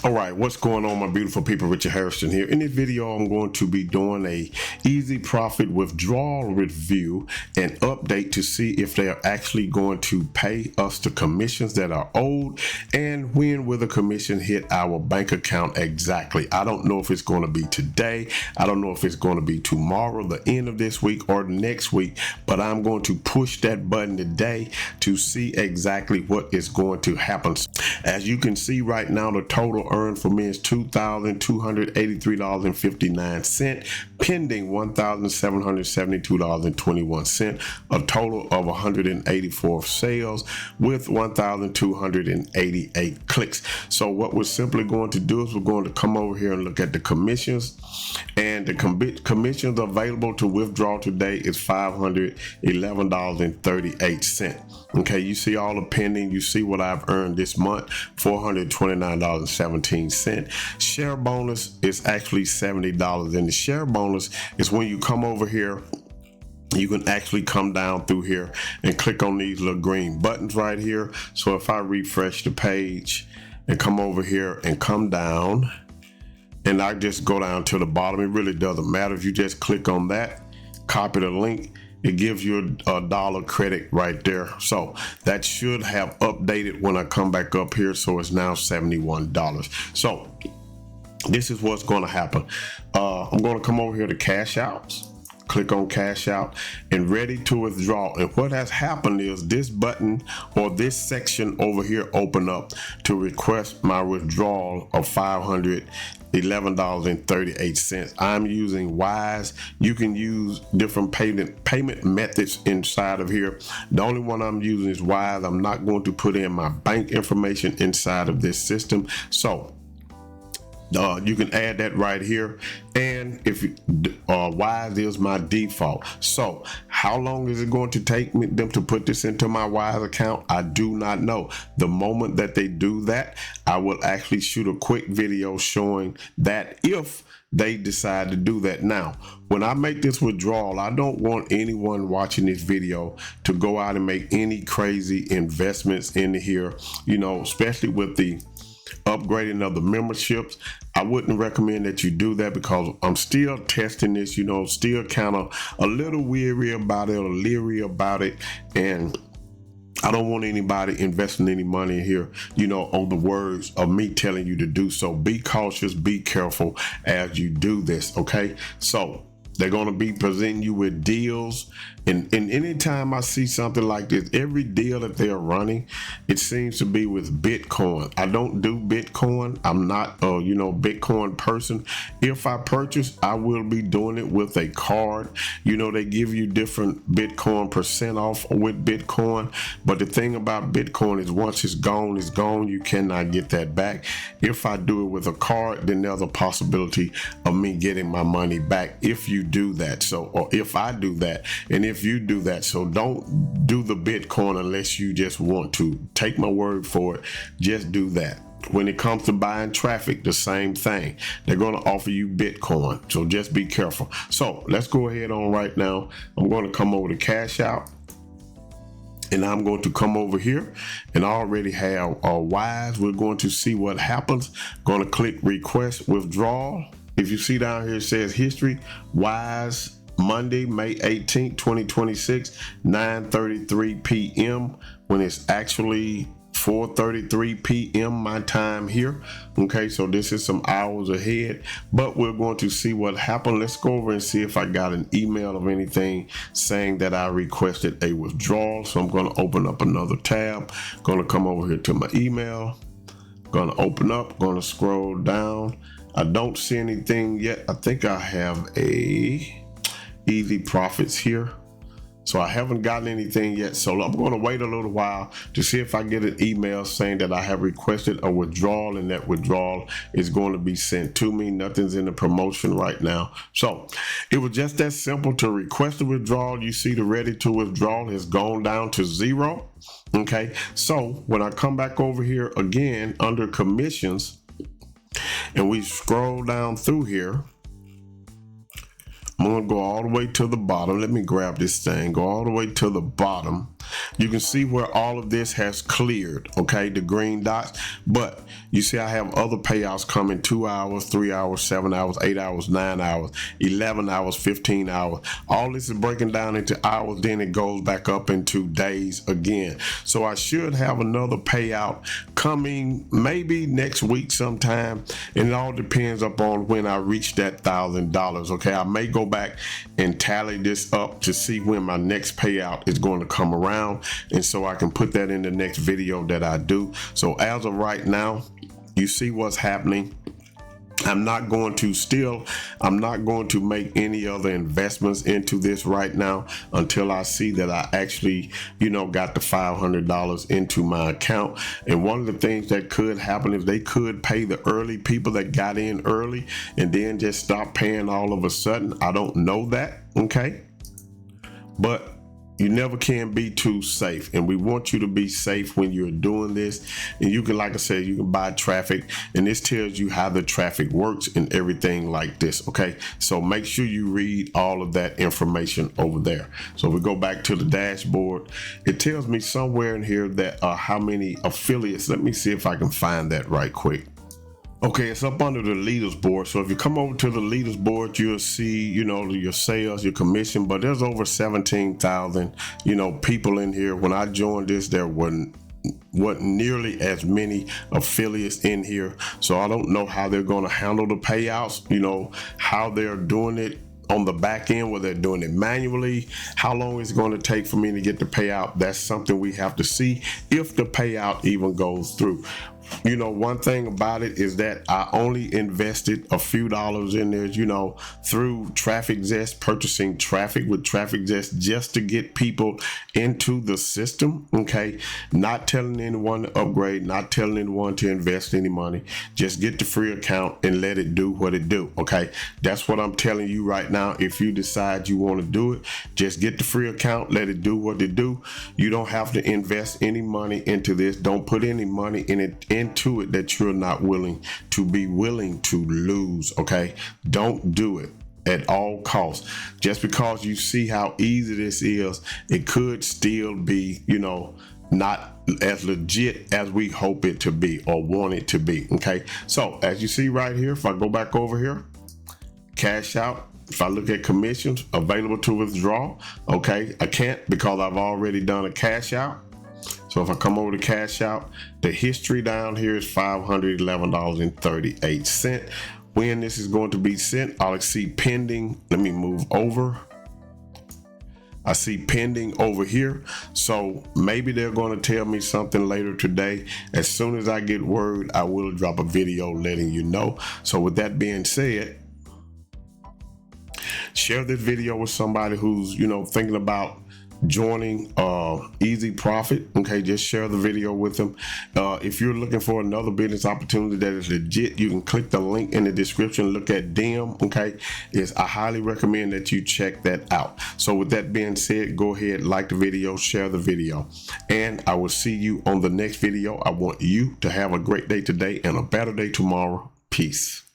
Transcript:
All right, what's going on, my beautiful people? Richard Harrison here. In this video, I'm going to be doing a EzProfit withdrawal review and update to see if they are actually going to pay us the commissions that are owed and when will the commission hit our bank account exactly. I don't know if it's going to be today. I don't know if it's going to be tomorrow, the end of this week, or next week, but I'm going to push that button today to see exactly what is going to happen. As you can see right now, the total earned for me is $2,283.59, pending $1,772.21, a total of 184 sales with 1,288 clicks. So what we're simply going to do is we're going to come over here and look at the commissions, and the commissions available to withdraw today is $511.38. Okay, you see all the pending, you see what I've earned this month, $429.17. Share bonus is actually $70, and the share bonus is when you come over here, you can actually come down through here and click on these little green buttons right here. So if I refresh the page and come over here and come down, and I just go down to the bottom, it really doesn't matter. If you just click on that, copy the link, it gives you a dollar credit right there. So that should have updated when I come back up here. So it's now $71. So this is what's going to happen. I'm going to come over here to cash outs. Click on cash out and ready to withdraw. And what has happened is this button or this section over here open up to request my withdrawal of $511.38. I'm using Wise. You can use different payment methods inside of here. The only one I'm using is Wise. I'm not going to put in my bank information inside of this system. So you can add that right here, and if Wise is my default. So how long is it going to take them to put this into my Wise account? I do not know. The moment that they do that, I will actually shoot a quick video showing that if they decide to do that. Now, when I make this withdrawal, I don't want anyone watching this video to go out and make any crazy investments in here, you know, especially with the upgrading of the memberships. I wouldn't recommend that you do that because I'm still testing this, you know, still kind of a little weary about it or leery about it, and I don't want anybody investing any money here, you know, on the words of me telling you to do so. Be cautious, be careful as you do this, okay? So they're going to be presenting you with deals. And anytime I see something like this, every deal that they're running, it seems to be with Bitcoin. I don't do Bitcoin. I'm not a, you know, Bitcoin person. If I purchase, I will be doing it with a card. You know, they give you different Bitcoin percent off with Bitcoin. But the thing about Bitcoin is once it's gone, it's gone. You cannot get that back. If I do it with a card, then there's a possibility of me getting my money back if you do that. So, or if I do that, and if you do that. So don't do the Bitcoin unless you just want to. Take my word for it. Just do that. When it comes to buying traffic, the same thing. They're going to offer you Bitcoin. So just be careful. So let's go ahead on right now. I'm going to come over to cash out. And I'm going to come over here and I already have Wise. We're going to see what happens. Going to click request withdrawal. If you see down here, it says history, Wise, Monday, May 18th, 2026, 9:33 p.m. when it's actually 4:33 p.m. my time here. Okay, so this is some hours ahead, but we're going to see what happened. Let's go over and see if I got an email of anything saying that I requested a withdrawal. So I'm going to open up another tab. Going to come over here to my email. Going to open up. Going to scroll down. I don't see anything yet. I think I have a EzProfits here. So I haven't gotten anything yet. So I'm going to wait a little while to see if I get an email saying that I have requested a withdrawal and that withdrawal is going to be sent to me. Nothing's in the promotion right now. So it was just that simple to request a withdrawal. You see the ready to withdrawal has gone down to 0. Okay. So when I come back over here again under commissions and we scroll down through here, I'm going to go all the way to the bottom. Let me grab this thing. Go all the way to the bottom. You can see where all of this has cleared, okay, the green dots. But you see I have other payouts coming: 2 hours, 3 hours, 7 hours, 8 hours, 9 hours, 11 hours, 15 hours. All this is breaking down into hours, then it goes back up into days again. So I should have another payout coming maybe next week sometime, and it all depends upon when I reach that $1,000. Okay, I may go back and tally this up to see when my next payout is going to come around, and so I can put that in the next video that I do. So as of right now, you see what's happening. I'm not going to make any other investments into this right now until I see that I actually, got the $500 into my account. And one of the things that could happen is they could pay the early people that got in early and then just stop paying all of a sudden. I don't know that, okay? But you never can be too safe, and we want you to be safe when you're doing this. And you can, like I said, you can buy traffic, and this tells you how the traffic works and everything like this, okay? So make sure you read all of that information over there. So we go back to the dashboard. It tells me somewhere in here that how many affiliates. Let me see if I can find that right quick. Okay, it's up under the leaders board. So if you come over to the leaders board, you'll see, your sales, your commission, but there's over 17,000, people in here. When I joined this, there wasn't nearly as many affiliates in here. So I don't know how they're going to handle the payouts, how they're doing it on the back end, where they're doing it manually, how long it's going to take for me to get the payout. That's something we have to see if the payout even goes through. One thing about it is that I only invested a few dollars in there, through Traffic Zest, purchasing traffic with Traffic Zest just to get people into the system, okay? Not telling anyone to upgrade, not telling anyone to invest any money. Just get the free account and let it do what it do, okay? That's what I'm telling you right now. If you decide you want to do it, just get the free account, let it do what it do. You don't have to invest any money into this. Don't put any money into it that you're not willing to lose, okay? Don't do it at all costs. Just because you see how easy this is, it could still be, not as legit as we hope it to be or want it to be, okay? So as you see right here, if I go back over here, cash out, if I look at commissions available to withdraw, okay, I can't because I've already done a cash out. So if I come over to cash out, the history down here is $511.38. When this is going to be sent, I'll see pending. Let me move over. I see pending over here. So maybe they're going to tell me something later today. As soon as I get word, I will drop a video letting you know. So with that being said, share this video with somebody who's, thinking about joining EzProfit. Okay, just share the video with them. If you're looking for another business opportunity that is legit, you can click the link in the description, look at them. Okay, I highly recommend that you check that out. So with that being said, go ahead, like the video, share the video, and I will see you on the next video. I want you to have a great day today and a better day tomorrow. Peace.